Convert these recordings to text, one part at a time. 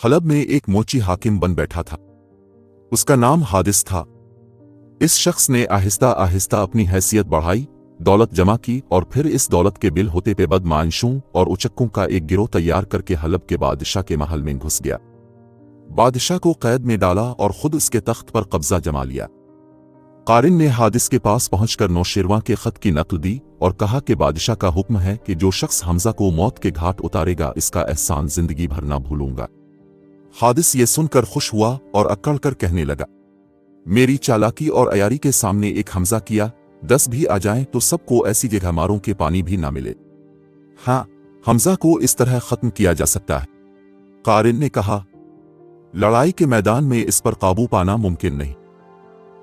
हलब में एक मोची हाकिम बन बैठा था। उसका नाम हादिस था। इस शख्स ने आहिस्ता आहिस्ता अपनी हैसियत बढ़ाई, दौलत जमा की और फिर इस दौलत के बिल होते पे बदमाशों और उचक्कों का एक गिरोह तैयार करके हलब के बादशाह के महल में घुस गया। बादशाह को कैद में डाला और खुद उसके तख्त पर कब्जा जमा लिया। कारिन ने हादिस के पास पहुंचकर नौशेरवां के खत की नकल दी और कहा कि बादशाह का हुक्म है कि जो शख्स हमजा को मौत के घाट उतारेगा इसका एहसान जिंदगी भर ना भूलूंगा। हादिस ये सुनकर खुश हुआ और अक्कड़ कर कहने लगा, मेरी चालाकी और अयारी के सामने एक हमजा किया, 10 भी आ जाएं तो सबको ऐसी जगह मारूं कि पानी भी ना मिले। हाँ, हमजा को इस तरह खत्म किया जा सकता है। कारिन ने कहा, लड़ाई के मैदान में इस पर काबू पाना मुमकिन नहीं।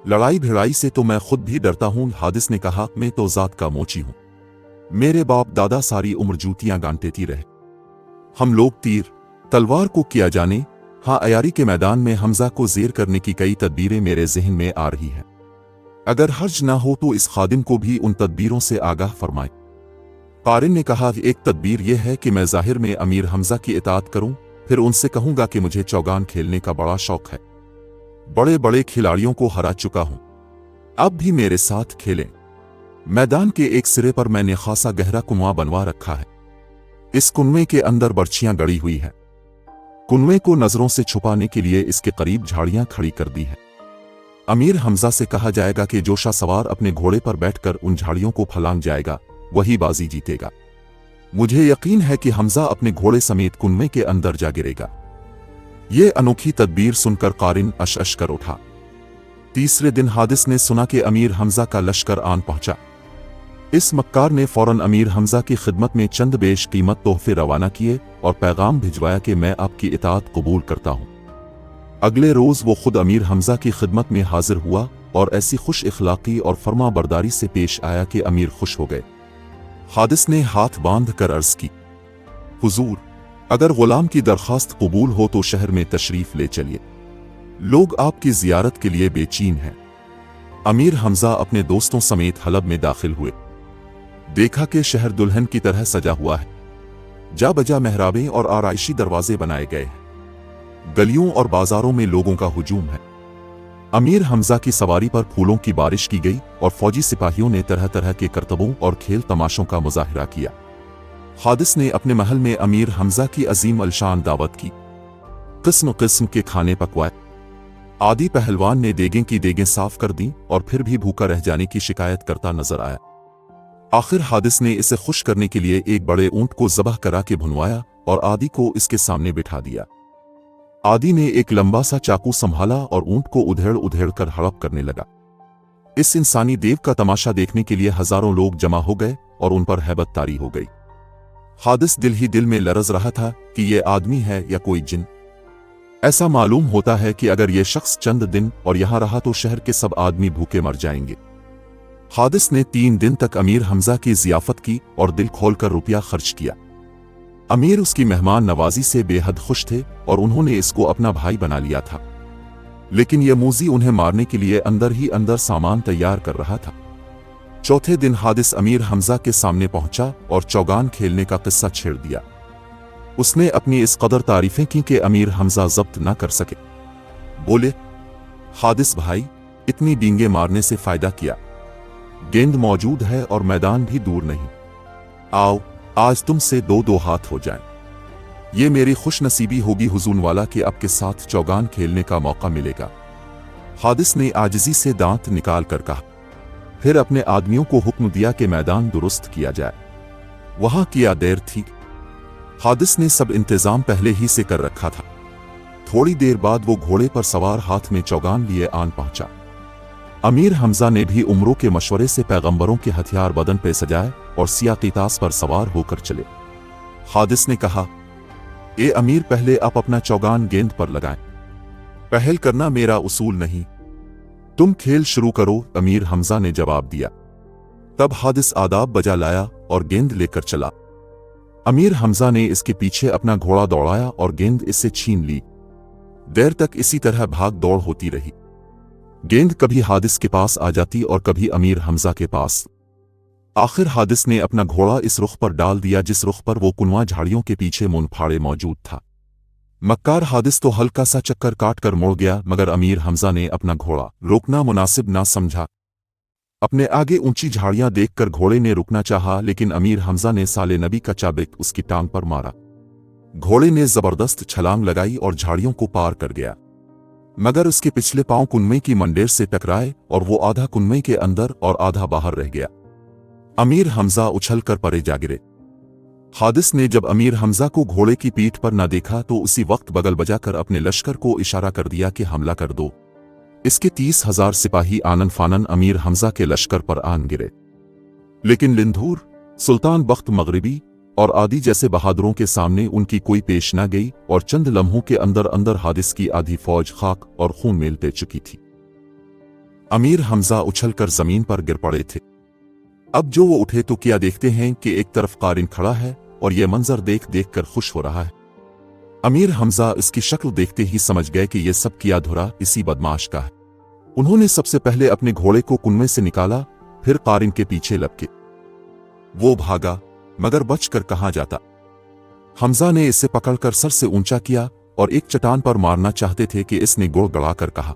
लड़ाई भिड़ाई से तो मैं खुद भी डरता हूं। हादिस ने कहा, मैं तो जात का मोची हूं। मेरे बाप दादा सारी उम्र जूतियां गांटेती रहे। हम लोग तीर तलवार को किया जाने। हाँ, अयारी के मैदान में हमजा को ज़ेर करने की कई तदबीरें मेरे जहन में आ रही हैं। अगर हर्ज ना हो तो इस खादिम को भी उन तदबीरों से आगाह फरमाए। कारिन ने कहा, एक तदबीर यह है कि मैं ज़ाहिर में अमीर हमजा की इताअत करूं, फिर उनसे कहूंगा कि मुझे चौगान खेलने का बड़ा शौक है। बड़े बड़े खिलाड़ियों को हरा चुका हूं, अब भी मेरे साथ खेलें। मैदान के एक सिरे पर मैंने खासा गहरा कुआं बनवा रखा है। इस कुएं के अंदर बर्छियां गड़ी हुई हैं। कुएं को नजरों से छुपाने के लिए इसके करीब झाड़ियां खड़ी कर दी हैं। अमीर हमजा से कहा जाएगा कि जो शाहसवार अपने घोड़े पर बैठकर उन झाड़ियों को फलांग जाएगा वही बाजी जीतेगा। मुझे यकीन है कि हमजा अपने घोड़े समेत कुएं के अंदर जा गिरेगा। ये अनोखी तदबीर सुनकर कारिन अश कर उठा। तीसरे दिन हादिस ने सुना कि अमीर हमजा का लश्कर आन पहुंचा। इस मक्कार ने फौरन अमीर हमजा की खिदमत में चंद बेश कीमत तोहफे रवाना किए और पैगाम भिजवाया कि मैं आपकी इताअत कबूल करता हूं। अगले रोज वो खुद अमीर हमजा की खिदमत में हाजिर हुआ और ऐसी खुश इखलाकी और फर्मा बरदारी से पेश आया कि अमीर खुश हो गए। हादिस ने हाथ बांध कर अर्ज की, हुजूर, अगर गुलाम की दरखास्त कबूल हो तो शहर में तशरीफ ले चलिए। लोग आपकी जियारत के लिए बेचैन हैं। अमीर हमजा अपने दोस्तों समेत हलब में दाखिल हुए। देखा कि शहर दुल्हन की तरह सजा हुआ है। जा बजा मेहराबें और आराइशी दरवाजे बनाए गए हैं। गलियों और बाजारों में लोगों का हुजूम है। अमीर हमजा की सवारी पर फूलों की बारिश की गई और फौजी सिपाहियों ने तरह तरह के करतबों और खेल तमाशों का मुजाहिरा किया। हादिस ने अपने महल में अमीर हमजा की अजीम अलशान दावत की। किस्म किस्म के खाने पकवाए। आदि पहलवान ने देगें की देगें साफ कर दी और फिर भी भूखा रह जाने की शिकायत करता नजर आया। आखिर हादिस ने इसे खुश करने के लिए एक बड़े ऊंट को ज़बह करा के भुनवाया और आदि को इसके सामने बिठा दिया। आदि ने एक लंबा सा चाकू संभाला और ऊंट को उधेड़ उधेड़ कर हड़प करने लगा। इस इंसानी देव का तमाशा देखने के लिए हजारों लोग जमा हो गए और उन पर हैबत तारी हो गई। हादिस दिल ही दिल में लरज रहा था कि यह आदमी है या कोई जिन। ऐसा मालूम होता है कि अगर यह शख्स चंद दिन और यहां रहा तो शहर के सब आदमी भूखे मर जाएंगे। हादिस ने 3 दिन तक अमीर हमजा की जियाफत की और दिल खोलकर रुपया खर्च किया। अमीर उसकी मेहमान नवाजी से बेहद खुश थे और उन्होंने इसको अपना भाई बना लिया था। लेकिन यह मूजी उन्हें मारने के लिए अंदर ही अंदर सामान तैयार कर रहा था। चौथे दिन हादिस अमीर हमजा के सामने पहुंचा और चौगान खेलने का किस्सा छेड़ दिया। उसने अपनी इस कदर तारीफें की कि अमीर हमजा जब्त न कर सके। बोले, हादिस भाई, इतनी डींगे मारने से फायदा किया। गेंद मौजूद है और मैदान भी दूर नहीं। आओ, आज तुमसे 2-2 हाथ हो जाएं। ये मेरी खुश नसीबी होगी हुजूर वाला कि आपके साथ चौगान खेलने का मौका मिलेगा। हादिस ने आजिजी से दांत निकाल कर कहा। फिर अपने आदमियों को हुक्म दिया कि मैदान दुरुस्त किया जाए। वहां किया देर थी। हादिस ने सब इंतजाम पहले ही से कर रखा था। थोड़ी देर बाद वो घोड़े पर सवार हाथ में चौगान लिए आन पहुंचा। अमीर हमजा ने भी उमरों के मशवरे से पैगंबरों के हथियार बदन पे सजाए और सिया कीतास पर सवार होकर चले। हादिस ने कहा, ए अमीर, पहले आप अपना चौगान गेंद पर लगाएं। पहल करना मेरा उसूल नहीं, तुम खेल शुरू करो, अमीर हमजा ने जवाब दिया। तब हादिस आदाब बजा लाया और गेंद लेकर चला। अमीर हमजा ने इसके पीछे अपना घोड़ा दौड़ाया और गेंद इससे छीन ली। देर तक इसी तरह भाग दौड़ होती रही। गेंद कभी हादिस के पास आ जाती और कभी अमीर हमजा के पास। आखिर हादिस ने अपना घोड़ा इस रुख पर डाल दिया जिस रुख पर वो कुनवा झाड़ियों के पीछे मुनफाड़े मौजूद था। मक्कार हादिस तो हल्का सा चक्कर काट कर मुड़ गया, मगर अमीर हमजा ने अपना घोड़ा रोकना मुनासिब ना समझा। अपने आगे ऊंची झाड़ियां देखकर घोड़े ने रुकना चाहा, लेकिन अमीर हमजा ने साले नबी का चाबुक उसकी टांग पर मारा। घोड़े ने जबरदस्त छलांग लगाई और झाड़ियों को पार कर गया, मगर उसके पिछले पांव कुनमे की मंडेर से टकराए और वो आधा कुनमे के अंदर और आधा बाहर रह गया। अमीर हमजा उछलकर परे जा गिरे। हादिस ने जब अमीर हमजा को घोड़े की पीठ पर न देखा तो उसी वक्त बगल बजाकर अपने लश्कर को इशारा कर दिया कि हमला कर दो। इसके 30,000 सिपाही आनन फानन अमीर हमजा के लश्कर पर आन गिरे, लेकिन लिंधूर, सुल्तान बख्त मगरिबी और आदि जैसे बहादुरों के सामने उनकी कोई पेश न गई और चंद लम्हों के अंदर अंदर हादिस की आधी फौज खाक और खून में लपेट चुकी थी। अमीर हमजा उछलकर जमीन पर गिर पड़े थे। अब जो वो उठे तो क्या देखते हैं कि एक तरफ कारिन खड़ा है और यह मंजर देख देख कर खुश हो रहा है। अमीर हमजा इसकी शक्ल देखते ही समझ गए कि यह सब किया धुरा इसी बदमाश का है। उन्होंने सबसे पहले अपने घोड़े को कुनमे से निकाला, फिर कारिन के पीछे लपके। वो भागा, मगर बचकर कहां जाता। हमजा ने इसे पकड़कर सर से ऊंचा किया और एक चट्टान पर मारना चाहते थे कि इसने गोड़ गड़ाकर कहा,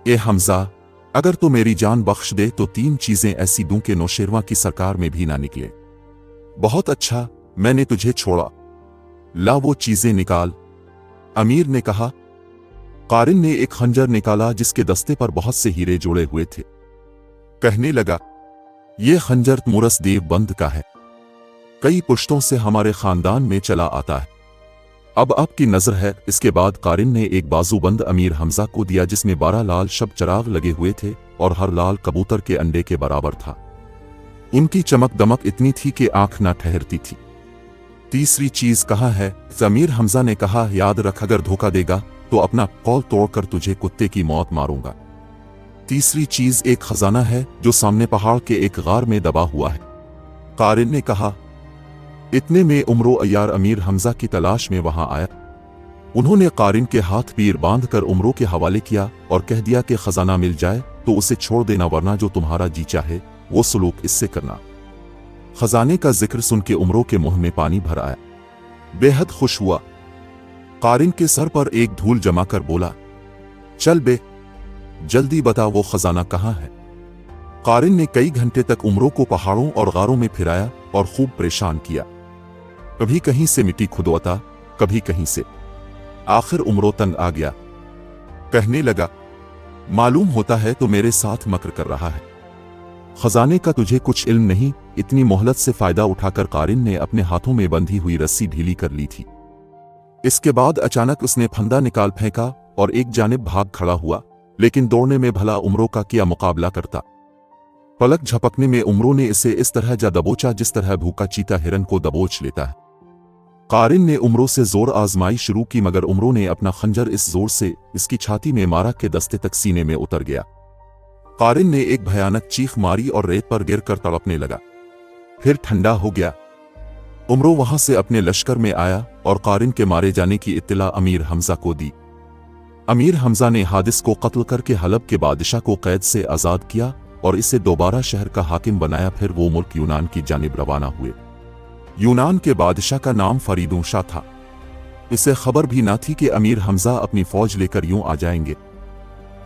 ए हमजा, अगर तो मेरी जान बख्श दे तो 3 चीजें ऐसी दूं कि नौशेरवां की सरकार में भी ना निकले। बहुत अच्छा, मैंने तुझे छोड़ा, ला वो चीजें निकाल। अमीर ने कहा। कारिन ने एक खंजर निकाला जिसके दस्ते पर बहुत से हीरे जोड़े हुए थे। कहने लगा, यह खंजर मुरस देव बंद का है, कई पुश्तों से हमारे खानदान में चला आता है, अब आपकी नजर है। इसके बाद कारिन ने एक बाजूबंद अमीर हमजा को दिया जिसमें 12 लाल शब चराग लगे हुए थे और हर लाल कबूतर के अंडे के बराबर था। उनकी चमक दमक इतनी थी कि आंख न ठहरती थी। तीसरी चीज कहाँ है? अमीर हमजा ने कहा, याद रख, अगर धोखा देगा तो अपना कौल तोड़कर तुझे कुत्ते की मौत मारूंगा। तीसरी चीज एक खजाना है जो सामने पहाड़ के एक गार में दबा हुआ है। कारिन ने कहा। इतने में उमरो अय्यार अमीर हमजा की तलाश में वहां आया। उन्होंने कारिन के हाथ पीर बांधकर उमरो के हवाले किया और कह दिया कि खजाना मिल जाए तो उसे छोड़ देना, वरना जो तुम्हारा जी चाहे वो सलूक इससे करना। खजाने का जिक्र सुन के उमरो के मुंह में पानी भर आया, बेहद खुश हुआ। कारिन के सर पर एक धूल जमाकर बोला, चल बे, जल्दी बता वो खजाना कहाँ है। कारिन ने कई घंटे तक उमरो को पहाड़ों और गारों में फिराया और खूब परेशान किया। कभी कहीं से मिट्टी खुदवाता, कभी कहीं से। आखिर उमरो तंग आ गया। कहने लगा, मालूम होता है तो मेरे साथ मकर कर रहा है, खजाने का तुझे कुछ इल्म नहीं। इतनी मोहलत से फायदा उठाकर कारिन ने अपने हाथों में बंधी हुई रस्सी ढीली कर ली थी। इसके बाद अचानक उसने फंदा निकाल फेंका और एक जानिब भाग खड़ा हुआ, लेकिन दौड़ने में भला उमरो का क्या मुकाबला करता। पलक झपकने में उमरो ने इसे इस तरह जा दबोचा जिस तरह भूखा चीता हिरन को दबोच लेता है। कारिन ने उमरो से जोर आजमाई शुरू की, मगर उमरो ने अपना खंजर इस जोर से इसकी छाती में मारा कि दस्ते तक सीने में उतर गया। कारिन ने एक भयानक चीख मारी और रेत पर गिरकर तड़पने लगा। फिर ठंडा हो गया। उमरो वहां से अपने लश्कर में आया और कारिन के मारे जाने की इत्तला अमीर हमजा को दी। अमीर हमजा ने हादिस को कत्ल करके हलब के बादशाह को कैद से आजाद किया और इसे दोबारा शहर का हाकिम बनाया। फिर वो मुल्क यूनान की जानिब रवाना हुए। यूनान के बादशाह का नाम फरीदूं शाह था। इसे खबर भी ना थी कि अमीर हमजा अपनी फौज लेकर यूं आ जाएंगे।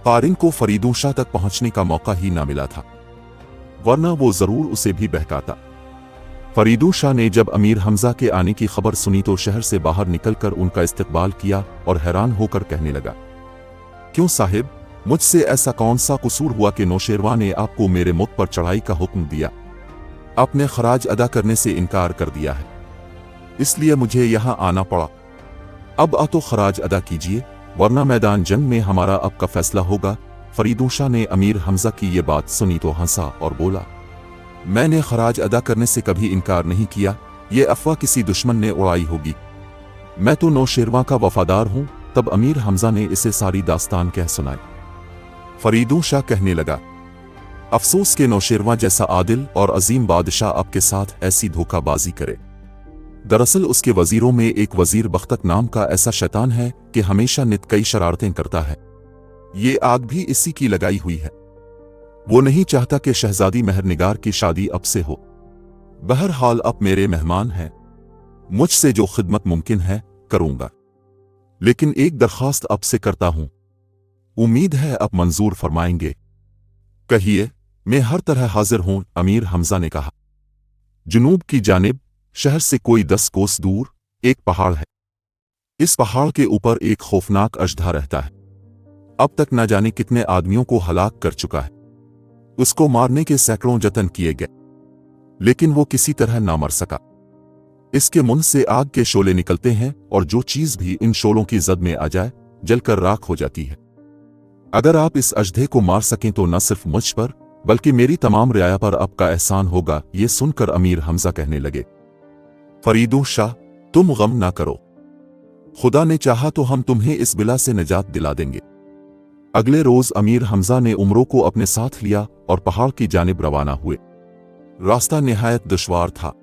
कारिन को फरीदूं शाह तक पहुंचने का मौका ही ना मिला था, वरना वो जरूर उसे भी बहकाता। फरीदूं शाह ने जब अमीर हमजा के आने की खबर सुनी तो शहर से बाहर निकलकर उनका इस्तकबाल किया और हैरान होकर कहने लगा, क्यों साहिब, मुझसे ऐसा कौन सा कसूर हुआ कि नौशेरवां ने आपको मेरे मुख पर चढ़ाई का हुक्म दिया? आपने खराज अदा करने से इनकार कर दिया है, इसलिए मुझे यहां आना पड़ा। अब आ तो खराज अदा कीजिए, वरना मैदान जंग में हमारा अब का फैसला होगा। फरीदूं शाह ने अमीर हमजा की ये बात सुनी तो हंसा और बोला, मैंने खराज अदा करने से कभी इनकार नहीं किया, ये अफवाह किसी दुश्मन ने उड़ाई होगी। मैं तो नौशेरवां का वफादार हूं। तब अमीर हमजा ने इसे सारी दास्तान कह सुनाई। फरीदूं शाह कहने लगा, अफसोस के नौशेरवां जैसा आदिल और अजीम बादशाह आपके साथ ऐसी धोखाबाजी करे। दरअसल उसके वजीरों में एक वजीर बख्तक नाम का ऐसा शैतान है कि हमेशा नित कई शरारतें करता है। ये आग भी इसी की लगाई हुई है। वो नहीं चाहता कि शहजादी मेहरनिगार की शादी अब से हो। बहरहाल आप मेरे मेहमान हैं, मुझसे जो खिदमत मुमकिन है करूंगा। लेकिन एक दरख्वास्त अब से करता हूं, उम्मीद है अब मंजूर फरमाएंगे। कहिए, मैं हर तरह हाजिर हूं, अमीर हमजा ने कहा। जुनूब की जानिब शहर से कोई 10 कोस दूर एक पहाड़ है। इस पहाड़ के ऊपर एक खौफनाक अजदहा रहता है। अब तक न जाने कितने आदमियों को हलाक कर चुका है। उसको मारने के सैकड़ों जतन किए गए, लेकिन वो किसी तरह ना मर सका। इसके मुंह से आग के शोले निकलते हैं और जो चीज भी इन शोलों की जद में आ जाए जलकर राख हो जाती है। अगर आप इस अजदहे को मार सकें तो न सिर्फ मुझ पर बल्कि मेरी तमाम रियाया पर आपका एहसान होगा। ये सुनकर अमीर हमजा कहने लगे, फरीदू शाह, तुम गम ना करो, खुदा ने चाहा तो हम तुम्हें इस बिला से निजात दिला देंगे। अगले रोज अमीर हमजा ने उमरों को अपने साथ लिया और पहाड़ की जानिब रवाना हुए। रास्ता निहायत दुश्वार था।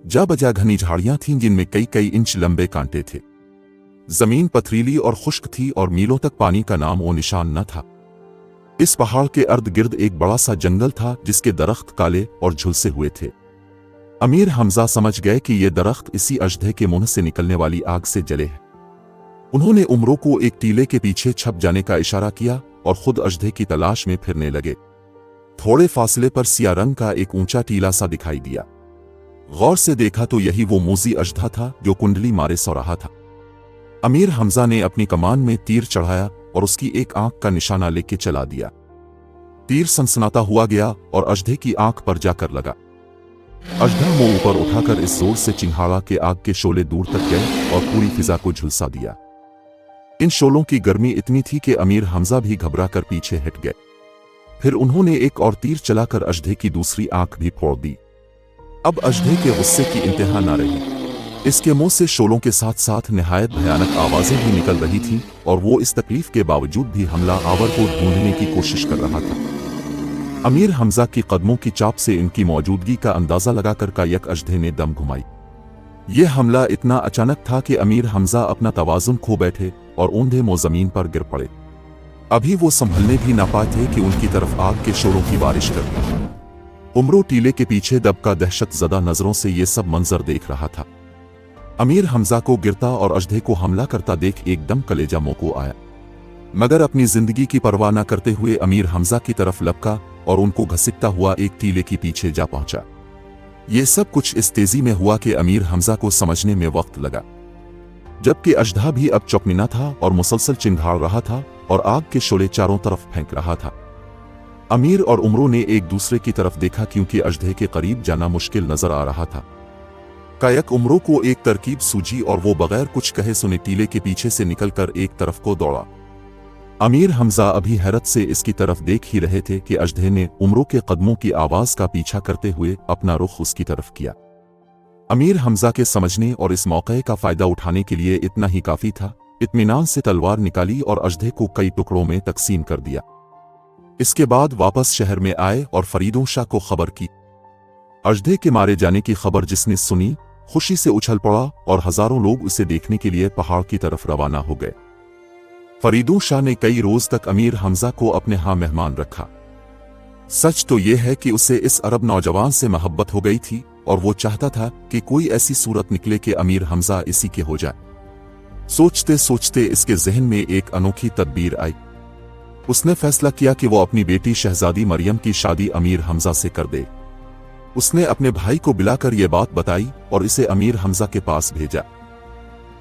जा बजा घनी झाड़ियां थीं जिनमें कई कई इंच लंबे कांटे थे। जमीन पथरीली और खुश्क थी और मीलों तक पानी का नाम ओ निशान न था। इस पहाड़ के अर्द गिर्द एक बड़ा सा जंगल था जिसके दरख्त काले और झुलसे हुए थे। अमीर हमजा समझ गए कि ये दरख्त इसी अजदहे के मुंह से निकलने वाली आग से जले हैं। उन्होंने उमरों को एक टीले के पीछे छप जाने का इशारा किया और खुद अजदहे की तलाश में फिरने लगे। थोड़े फासले पर सिया रंग का एक ऊंचा टीला सा दिखाई दिया। गौर से देखा तो यही वो मूजी अजदहा था जो कुंडली मारे सो रहा था। अमीर हमजा ने अपनी कमान में तीर चढ़ाया और उसकी एक आंख का निशाना लेके चला दिया। तीर सनसनाता हुआ गया और अजदहे की आंख पर जाकर लगा। अजदहा मुंह ऊपर उठाकर इस जोर से चिंघाड़ा के आग के शोले दूर तक गए और पूरी फिजा को झुलसा दिया। इन शोलों की गर्मी इतनी थी कि अमीर हमजा भी घबरा कर पीछे हट गए। फिर उन्होंने एक और तीर चलाकर अजदहे की दूसरी आंख भी फोड़ दी। अब अजदहे के गुस्से की इंतहा न रही। इसके मुंह से शोलों के साथ साथ निहायत भयानक आवाजें भी निकल रही थीं और वो इस तकलीफ के बावजूद भी हमला आवर को ढूंढने की कोशिश कर रहा था। अमीर हमजा की कदमों की चाप से इनकी मौजूदगी का अंदाजा लगाकर कायक अजदहे ने दम घुमाई। यह हमला इतना अचानक था कि अमीर हमजा अपना तवाजुन खो बैठे और ऊंधे मुंह जमीन पर गिर पड़े। अभी वो संभलने भी ना पाए थे कि उनकी तरफ आग के शोलों की बारिश कर दी। उमरों टीले के पीछे दबका दहशत ज़दा नजरों से ये सब मंजर देख रहा था। अमीर हमजा को गिरता और अजदहे को हमला करता देख एकदम कलेजा मुंह को आया, मगर अपनी जिंदगी की परवाह न करते हुए अमीर हमजा की तरफ लपका और उनको घसीटता हुआ एक टीले के पीछे जा पहुंचा। ये सब कुछ इस तेजी में हुआ कि अमीर हमजा को समझने में वक्त लगा, जबकि अजदहा भी अब चौकन्ना था और मुसलसल चिंघाड़ रहा था और आग के शोले चारों तरफ फेंक रहा था। अमीर और उमरों ने एक दूसरे की तरफ देखा क्योंकि अजदहे के करीब जाना मुश्किल नजर आ रहा था। कायक उमरों को एक तरकीब सूझी और वो बगैर कुछ कहे सुने टीले के पीछे से निकलकर एक तरफ को दौड़ा। अमीर हमजा अभी हैरत से इसकी तरफ देख ही रहे थे कि अजदहे ने उमरों के कदमों की आवाज का पीछा करते हुए अपना रुख उसकी तरफ किया। अमीर हमजा के समझने और इस मौके का फायदा उठाने के लिए इतना ही काफी था। इत्मीनान से तलवार निकाली और अजदहे को कई टुकड़ों में तकसीम कर दिया। इसके बाद वापस शहर में आए और फरीदों शाह को खबर की। अजदहे के मारे जाने की खबर जिसने सुनी खुशी से उछल पड़ा और हजारों लोग उसे देखने के लिए पहाड़ की तरफ रवाना हो गए। फरीदों शाह ने कई रोज तक अमीर हमजा को अपने यहाँ मेहमान रखा। सच तो यह है कि उसे इस अरब नौजवान से मोहब्बत हो गई थी और वो चाहता था कि कोई ऐसी सूरत निकले कि अमीर हमजा इसी के हो जाए। सोचते सोचते इसके जहन में एक अनोखी तदबीर आई। उसने फैसला किया कि वो अपनी बेटी शहजादी मरियम की शादी अमीर हमजा से कर दे। उसने अपने भाई को बुलाकर यह बात बताई और इसे अमीर हमजा के पास भेजा।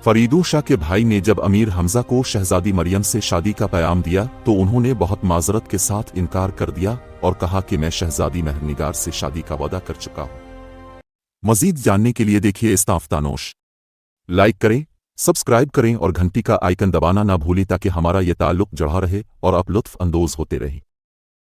फरीदों शाह के भाई ने जब अमीर हमजा को शहजादी मरियम से शादी का पैगाम दिया तो उन्होंने बहुत माजरत के साथ इनकार कर दिया और कहा कि मैं शहजादी महरनिगार से शादी का वादा कर चुका हूं। मजीद जानने के लिए देखिए इस्ताफ्तानोश। लाइक करें, सब्सक्राइब करें और घंटी का आइकन दबाना ना भूलें ताकि हमारा ये ताल्लुक जड़ा रहे और आप लुत्फ अंदोज होते रहें।